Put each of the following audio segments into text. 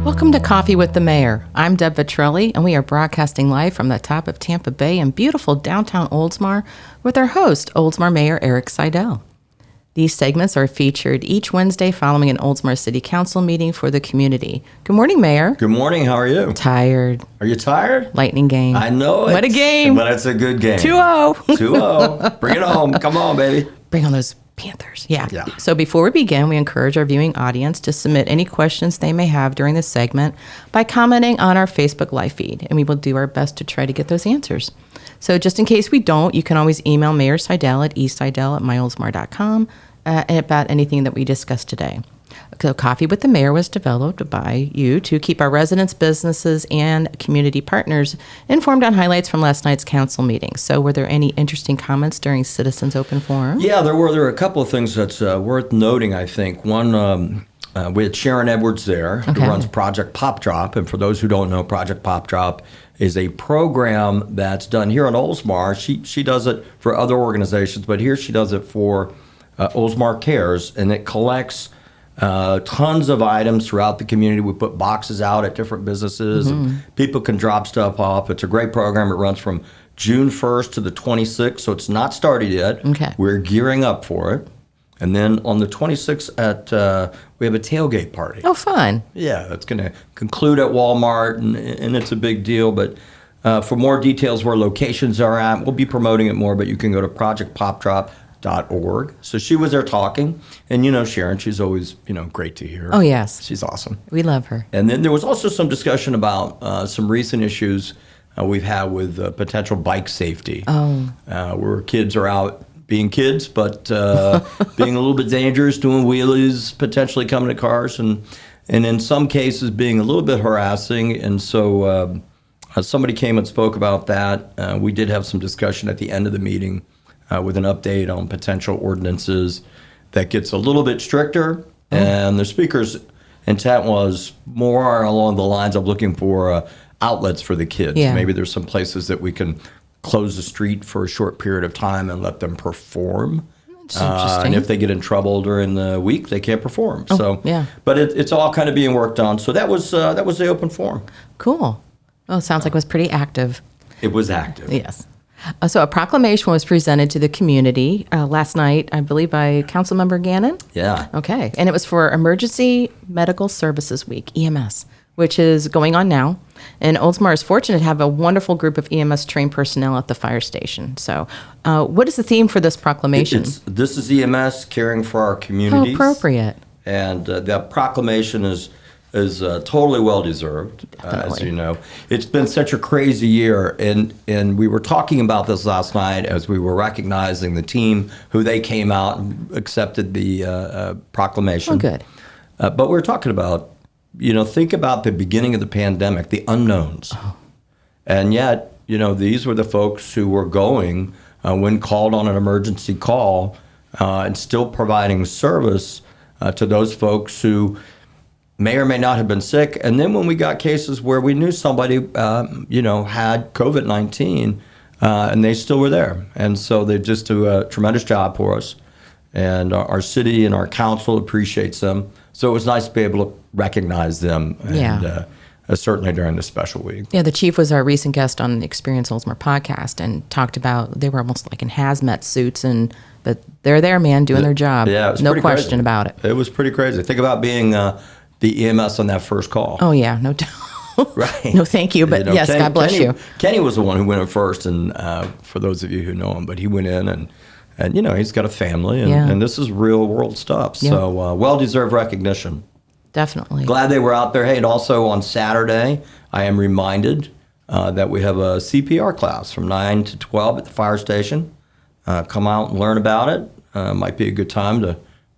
Welcome to Coffee with the Mayor. I'm Deb Vitrelli, and we are broadcasting live from the top of Tampa Bay in beautiful downtown Oldsmar with our host, Oldsmar Mayor Eric Seidel. These segments are featured each Wednesday following an Oldsmar City Council meeting for the community. Good morning, Mayor. Good morning. How are you? Tired. Are you tired? Lightning game. I know it. What a game. But it's a good game. 2-0. 2-0. Bring it home. Come on, baby. Bring on those Panthers. Yeah. So before we begin, we encourage our viewing audience to submit any questions they may have during this segment by commenting on our Facebook live feed, and we will do our best to try to get those answers. So just in case we don't, you can always email Mayor Seidel at eseidel@myoldsmar.com about anything that we discussed today. So Coffee with the Mayor was developed by you to keep our residents, businesses, and community partners informed on highlights from last night's council meeting. So were there any interesting comments during Citizens Open Forum? Yeah, there were a couple of things that's worth noting, I think. One, we had Sharon Edwards there, who runs Project Pop Drop. And for those who don't know, Project Pop Drop is a program that's done here in Oldsmar. She does it for other organizations, but here she does it for Oldsmar Cares, and it collects tons of items throughout the community. We put boxes out at different businesses, and people can drop stuff off. It's a great program. It runs from June 1st to the 26th, so it's not started yet. Okay. We're gearing up for it. And then on the 26th, we have a tailgate party. Oh, fun. Yeah, it's going to conclude at Walmart, and it's a big deal. But for more details where locations are at, we'll be promoting it more, but you can go to projectpopdrop.org. So she was there talking, and Sharon, she's always great to hear. Oh, yes. She's awesome. We love her. And then there was also some discussion about some recent issues we've had with potential bike safety. Where kids are out being kids, but being a little bit dangerous, doing wheelies, potentially coming to cars, and in some cases being a little bit harassing. And so somebody came and spoke about that. We did have some discussion at the end of the meeting with an update on potential ordinances that gets a little bit stricter. And the speaker's intent was more along the lines of looking for outlets for the kids. Yeah. Maybe there's some places that we can close the street for a short period of time and let them perform. That's interesting. And if they get in trouble during the week, they can't perform. Yeah. But it's all kind of being worked on. So that was the open forum. Cool. Well, it sounds like it was pretty active. It was active. Yes. So a proclamation was presented to the community last night, I believe, by Councilmember Gannon. Yeah. Okay. And it was for Emergency Medical Services Week, EMS, which is going on now. And Oldsmar is fortunate to have a wonderful group of EMS trained personnel at the fire station. So what is the theme for this proclamation? This is EMS caring for our communities. How appropriate. And that proclamation is totally well-deserved, as you know. It's been such a crazy year, and we were talking about this last night as we were recognizing the team who they came out and accepted the proclamation. Oh, good. But we were talking about, think about the beginning of the pandemic, the unknowns. Oh. And yet, these were the folks who were going when called on an emergency call and still providing service to those folks who may or may not have been sick. And then when we got cases where we knew somebody, had COVID-19, and they still were there. And so they just do a tremendous job for us. And our city and our council appreciates them. So it was nice to be able to recognize them, and certainly during this special week. Yeah, the chief was our recent guest on the Experience Oldsmar podcast and talked about they were almost like in hazmat suits, but they're there, man, doing their job. Yeah, it was no pretty question crazy. about it. It was pretty crazy. Think about being the EMS on that first call. Oh, yeah, no doubt. Right. No, thank you, but yes, God bless you. Kenny was the one who went in first, and for those of you who know him, but he went in and he's got a family, and this is real world stuff. Yeah. So well-deserved recognition. Definitely. Glad they were out there. Hey, and also on Saturday, I am reminded that we have a CPR class from 9 to 12 at the fire station. Come out and learn about it. Might be a good time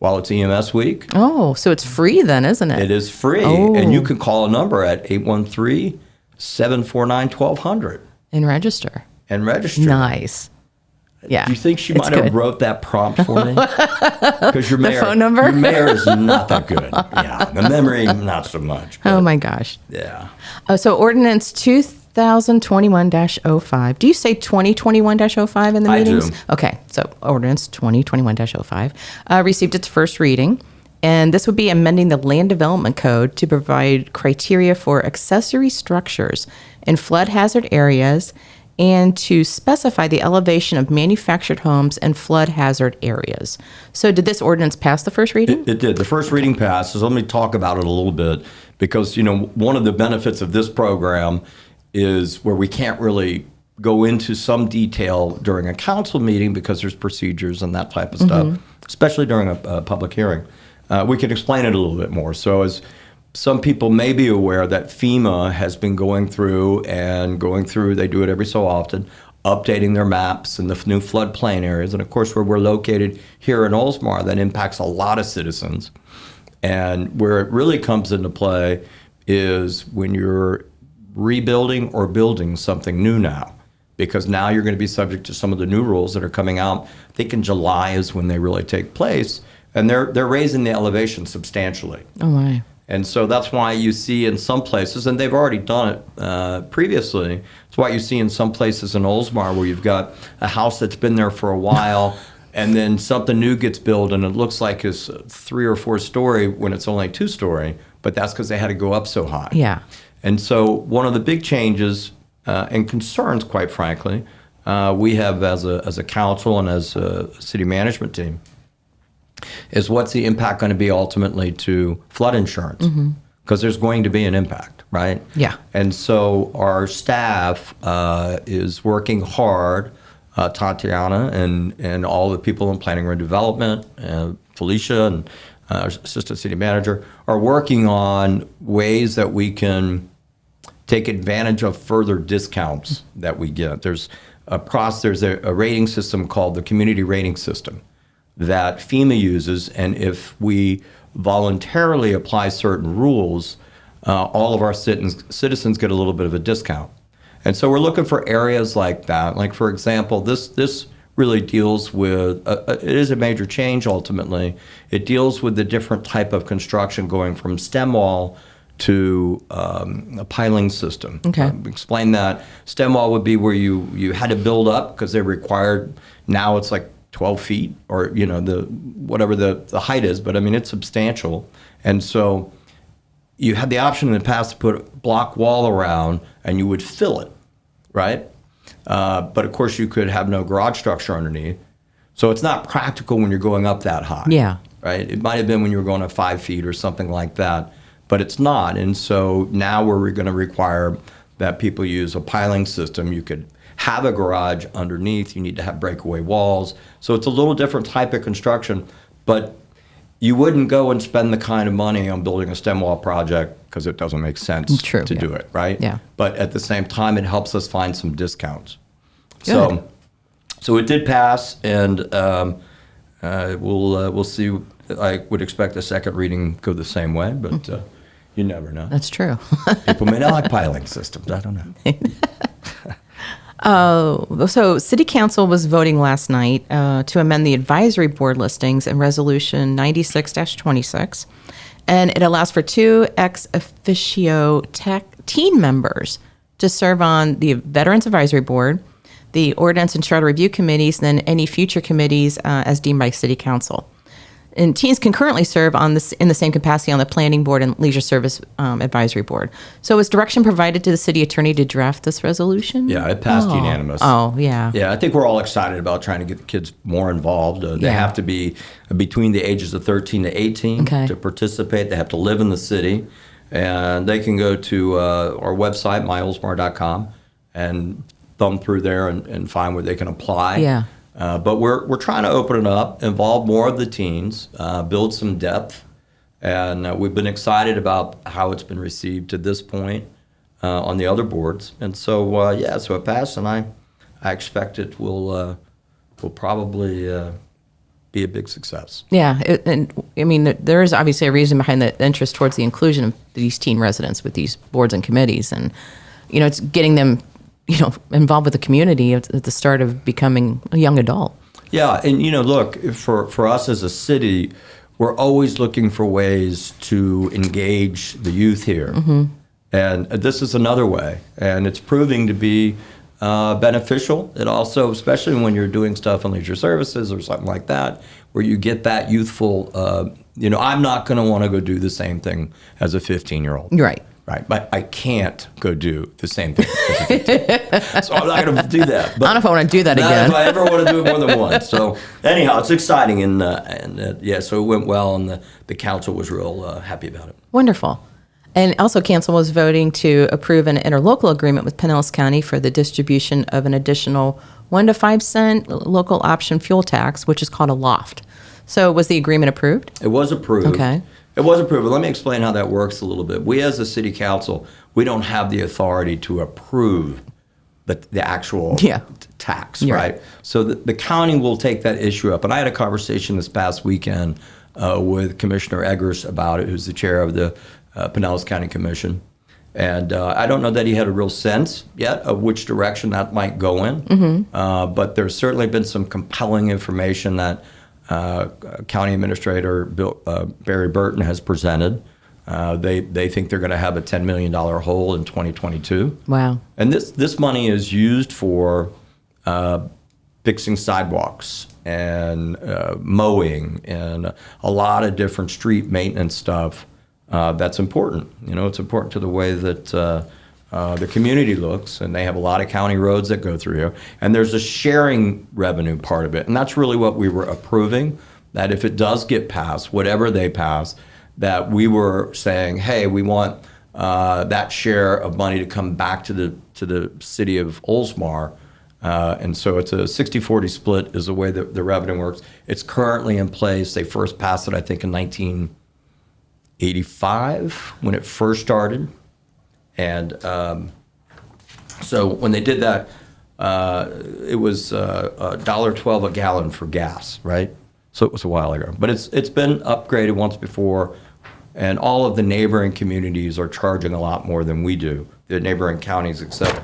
while it's EMS week. Oh, so it's free then, isn't it? It is free, and you can call a number at 813-749-1200. And register. Nice. Yeah. Do you think she might have wrote that prompt for me? Because your mayor, the phone number? Your mayor is not that good. Yeah, the memory, not so much. Oh my gosh. Yeah. So Ordinance 2021-05. Do you say 2021-05 in the meetings? I do. Okay, so Ordinance 2021-05 received its first reading. And this would be amending the Land Development Code to provide criteria for accessory structures in flood hazard areas and to specify the elevation of manufactured homes in flood hazard areas. So did this ordinance pass the first reading? It did. The first reading passed. So let me talk about it a little bit because, one of the benefits of this program is where we can't really go into some detail during a council meeting because there's procedures and that type of stuff, especially during a public hearing. We can explain it a little bit more. So as some people may be aware that FEMA has been going through, they do it every so often, updating their maps in the new floodplain areas. And of course, where we're located here in Oldsmar, that impacts a lot of citizens. And where it really comes into play is when you're rebuilding or building something new now, because now you're going to be subject to some of the new rules that are coming out. I think in July is when they really take place. And they're raising the elevation substantially. Oh, my. And so that's why you see in some places, and they've already done it previously, it's why you see in some places in Oldsmar where you've got a house that's been there for a while, and then something new gets built, and it looks like it's 3 or 4 story when it's only 2 story, but that's because they had to go up so high. Yeah. And so one of the big changes and concerns, quite frankly, we have as a council and as a city management team, is what's the impact going to be ultimately to flood insurance? Because there's going to be an impact, right? Yeah. And so our staff is working hard, Tatiana and all the people in planning and development, Felicia and our assistant city manager, are working on ways that we can take advantage of further discounts that we get. There's a rating system called the community rating system that FEMA uses, and if we voluntarily apply certain rules, all of our citizens get a little bit of a discount. And so we're looking for areas like that. Like, for example, this really deals with, it is a major change ultimately. It deals with the different type of construction going from stem wall to a piling system. Okay. Explain that. Stem wall would be where you had to build up because they required, now it's like 12 feet or, whatever the height is, but I mean, it's substantial. And so you had the option in the past to put a block wall around and you would fill it, right? But of course you could have no garage structure underneath. So it's not practical when you're going up that high. Yeah. Right? It might have been when you were going up 5 feet or something like that, but it's not. And so now we're going to require that people use a piling system. You could have a garage underneath. You need to have breakaway walls. So it's a little different type of construction, but you wouldn't go and spend the kind of money on building a stem wall project because it doesn't make sense to do it, right? Yeah. But at the same time, it helps us find some discounts. Good. So it did pass, and we'll see. I would expect the second reading go the same way, but you never know. That's true. People may not like piling systems. I don't know. So City Council was voting last night to amend the advisory board listings in Resolution 96-26, and it allows for 2 ex-officio team members to serve on the Veterans Advisory Board, the Ordinance and Charter Review Committees, and then any future committees as deemed by City Council. And teens can currently serve in the same capacity on the Planning Board and Leisure Service Advisory Board. So was direction provided to the city attorney to draft this resolution? Yeah, it passed unanimous. Oh, yeah. Yeah, I think we're all excited about trying to get the kids more involved. They have to be between the ages of 13 to 18 to participate. They have to live in the city. And they can go to our website, myoldsmar.com, and thumb through there and find where they can apply. Yeah. But we're trying to open it up, involve more of the teens, build some depth, and we've been excited about how it's been received to this point on the other boards. And so so it passed, and I expect it will probably be a big success. Yeah, and I mean, there is obviously a reason behind the interest towards the inclusion of these teen residents with these boards and committees, and it's getting them involved with the community at the start of becoming a young adult. Yeah, and look, for us as a city, we're always looking for ways to engage the youth here. Mm-hmm. And this is another way, and it's proving to be beneficial. It also, especially when you're doing stuff in leisure services or something like that, where you get that youthful I'm not going to want to go do the same thing as a 15-year-old. Right. Right, but I can't go do the same thing. So I'm not going to do that. But I don't know if I want to do that again. if I ever want to do it more than once. So anyhow, it's exciting, and so it went well, and the council was real happy about it. Wonderful. And also, council was voting to approve an interlocal agreement with Pinellas County for the distribution of an additional 1 to 5 cent local option fuel tax, which is called a LOFT. So was the agreement approved? It was approved. Okay. It was approved. Let me explain how that works a little bit. We, as a city council, we don't have the authority to approve the actual tax, right? So the county will take that issue up. And I had a conversation this past weekend with Commissioner Eggers about it, who's the chair of the Pinellas County Commission. And I don't know that he had a real sense yet of which direction that might go in. But there's certainly been some compelling information that County Administrator Barry Burton has presented. They think they're going to have a $10 million hole in 2022. Wow. And this money is used for fixing sidewalks and mowing and a lot of different street maintenance stuff that's important. It's important to the way that the community looks, and they have a lot of county roads that go through here. And there's a sharing revenue part of it, and that's really what we were approving, that if it does get passed, whatever they pass, that we were saying, hey, we want that share of money to come back to the city of Oldsmar. And so it's a 60-40 split is the way that the revenue works. It's currently in place. They first passed it, I think, in 1985 when it first started. And so when they did that, it was $1.12 a gallon for gas, right? So it was a while ago. But it's been upgraded once before, and all of the neighboring communities are charging a lot more than we do. The neighboring counties, except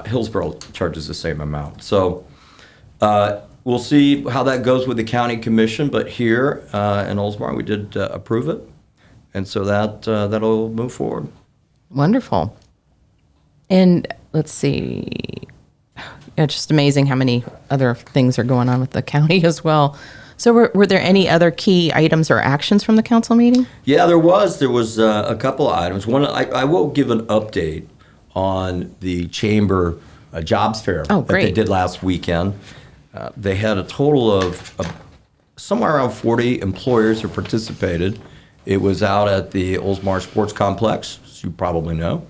Hillsborough, charges the same amount. So we'll see how that goes with the county commission. But here in Oldsmar, we did approve it, and so that'll move forward. Wonderful. And let's see. It's just amazing how many other things are going on with the county as well. So were there any other key items or actions from the council meeting? Yeah, there was. There was a couple of items. One, I will give an update on the chamber jobs fair that they did last weekend. They had a total of somewhere around 40 employers who participated. It was out at the Oldsmar Sports Complex, as you probably know.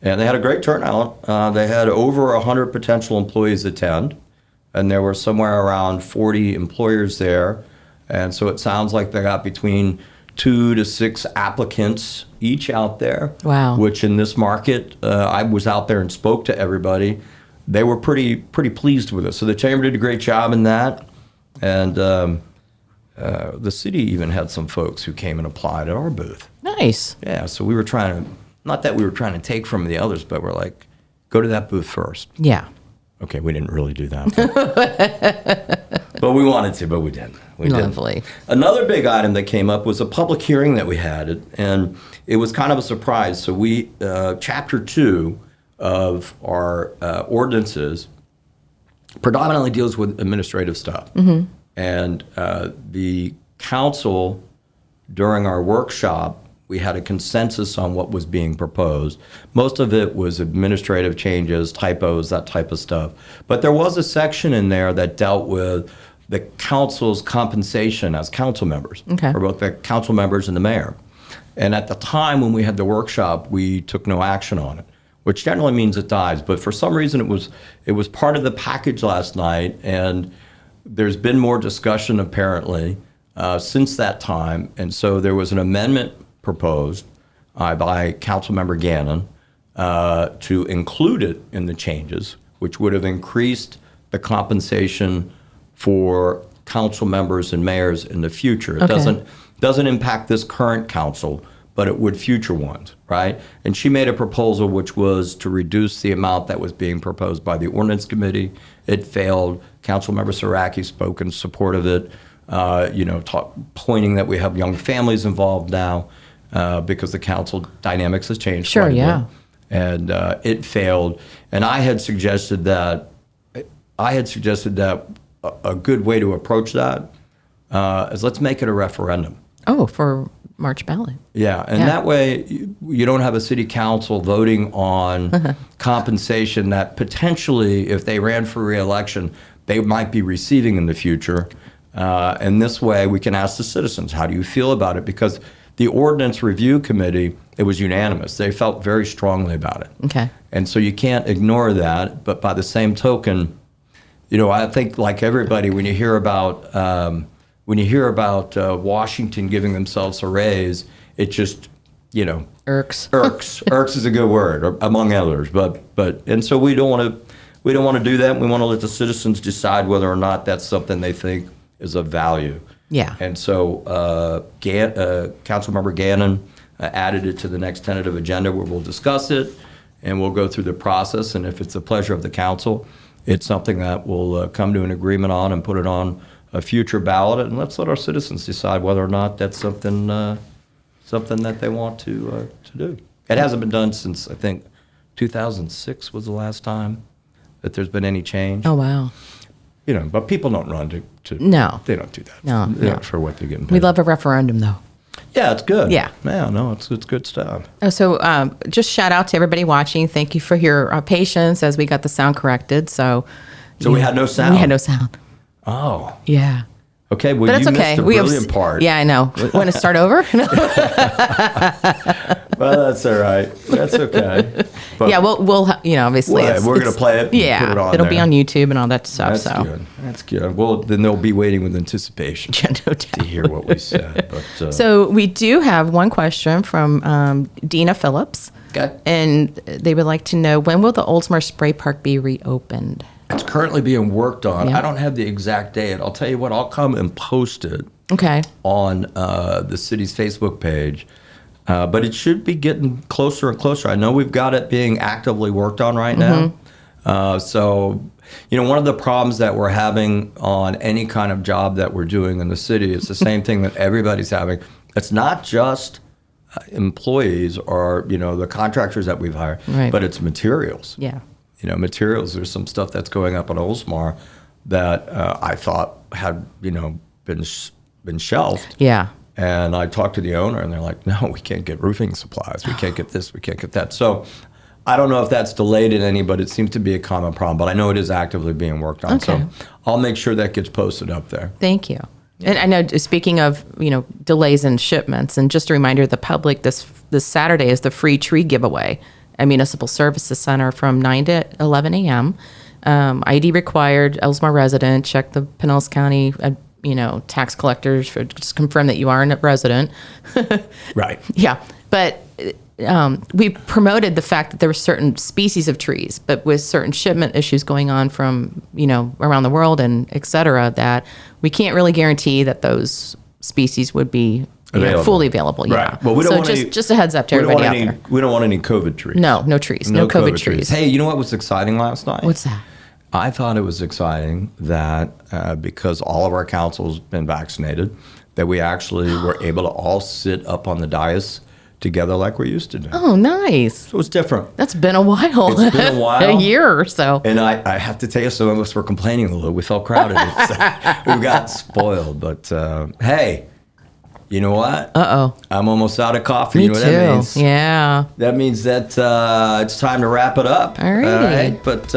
And they had a great turnout. They had over 100 potential employees attend, and there were somewhere around 40 employers there. And so it sounds like they got between 2 to 6 applicants each out there. Wow. Which in this market, I was out there and spoke to everybody. They were pretty pleased with it. So the chamber did a great job in that. And the city even had some folks who came and applied at our booth. Nice. Yeah, so we were trying to, not that we were trying to take from the others, but we're like, go to that booth first. Yeah. Okay, we didn't really do that. But we wanted to, but we didn't. Lovely. Another big item that came up was a public hearing that we had, and it was kind of a surprise. So we, Chapter 2 of our ordinances predominantly deals with administrative stuff. Mm-hmm. And the council, during our workshop, we had a consensus on what was being proposed. Most of it was administrative changes, typos, that type of stuff. But there was a section in there that dealt with the council's compensation as council members, for both the council members and the mayor. And at the time when we had the workshop, we took no action on it, which generally means it dies. But for some reason, it was part of the package last night, and there's been more discussion apparently since that time. And so there was an amendment proposed by Councilmember Gannon to include it in the changes, which would have increased the compensation for council members and mayors in the future. It doesn't impact this current council, but it would future ones, right? And she made a proposal which was to reduce the amount that was being proposed by the Ordinance Committee. It failed. Councilmember Saraki spoke in support of it, pointing that we have young families involved now because the council dynamics has changed quite a bit. And it failed. And I had suggested that a good way to approach that is let's make it a referendum. Oh, for March ballot. Yeah, and that way you don't have a city council voting on compensation that potentially, if they ran for re-election, they might be receiving in the future. And this way we can ask the citizens, how do you feel about it? Because the Ordinance Review Committee, it was unanimous. They felt very strongly about it. Okay. And so you can't ignore that. But by the same token, I think like everybody, when you hear about Washington giving themselves a raise, it just, irks. Irks is a good word, among others. But and so we don't want to do that. We want to let the citizens decide whether or not that's something they think is of value. Yeah. And so Councilmember Gannon added it to the next tentative agenda where we'll discuss it and we'll go through the process. And if it's the pleasure of the council, it's something that we'll come to an agreement on and put it on a future ballot. And let's let our citizens decide whether or not that's something that they want to do. It hasn't been done since, I think, 2006 was the last time that there's been any change. Oh, wow. But people don't run to No. They don't do that. No. For what they're getting paid. We love a referendum, though. Yeah, it's good. Yeah. Yeah, no, it's good stuff. So just shout out to everybody watching. Thank you for your patience as we got the sound corrected. So we had no sound? We had no sound. Oh. Yeah. Okay, well, but you okay. missed the brilliant part. Yeah, I know. Want to start over? Well, that's all right. That's okay. But yeah, we'll obviously. We're going to play it. Yeah, put it on it'll there. be on YouTube and all that stuff. That's good. That's good. Well, then they'll be waiting with anticipation to hear what we said. But, so we do have one question from Dina Phillips. Okay. And they would like to know, when will the Oldsmar Spray Park be reopened? It's currently being worked on. Yeah. I don't have the exact date. I'll tell you what, I'll come and post it on the city's Facebook page. But it should be getting closer and closer. I know we've got it being actively worked on right now. So, one of the problems that we're having on any kind of job that we're doing in the city is the same thing that everybody's having. It's not just employees or, the contractors that we've hired, but it's materials. Yeah. Materials. There's some stuff that's going up on Oldsmar that I thought had, been shelved. Yeah. And I talked to the owner, and they're like, no, we can't get roofing supplies. We can't get this. We can't get that. So I don't know if that's delayed in any, but it seems to be a common problem. But I know it is actively being worked on. Okay. So I'll make sure that gets posted up there. Thank you. Yeah. And I know, speaking of, delays in shipments, and just a reminder to the public, this Saturday is the free tree giveaway at Municipal Services Center from 9 to 11 a.m. ID required, Oldsmar resident, check the Pinellas County, tax collectors for just confirm that you are a resident. Right. Yeah. But we promoted the fact that there were certain species of trees, but with certain shipment issues going on from, around the world and et cetera, that we can't really guarantee that those species would be fully available. Yeah. Right. Well, we don't want just a heads up to everybody out there. We don't want any COVID trees. No trees. No COVID trees. Hey, you know what was exciting last night? What's that? I thought it was exciting that because all of our council's been vaccinated, that we actually were able to all sit up on the dais together like we used to do. Oh, nice. So it's different. That's been a while. It's been a while. A year or so. And I have to tell you, some of us were complaining a little. We felt crowded. We got spoiled. But hey, you know what? Uh-oh. I'm almost out of coffee. Me you know what too. that means? Yeah. That means that it's time to wrap it up. All right. But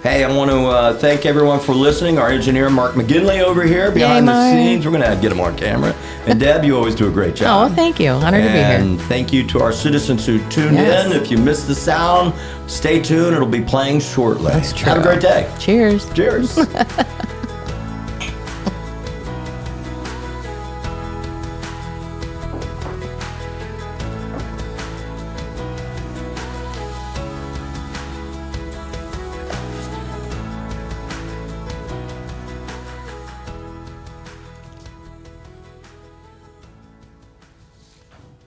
hey, I want to thank everyone for listening. Our engineer, Mark McGinley, over here behind the scenes. We're going to get him on camera. And Deb, you always do a great job. Oh, thank you. Honored to be here. And thank you to our citizens who tuned in. If you missed the sound, stay tuned. It'll be playing shortly. That's true. Have a great day. Cheers. Cheers.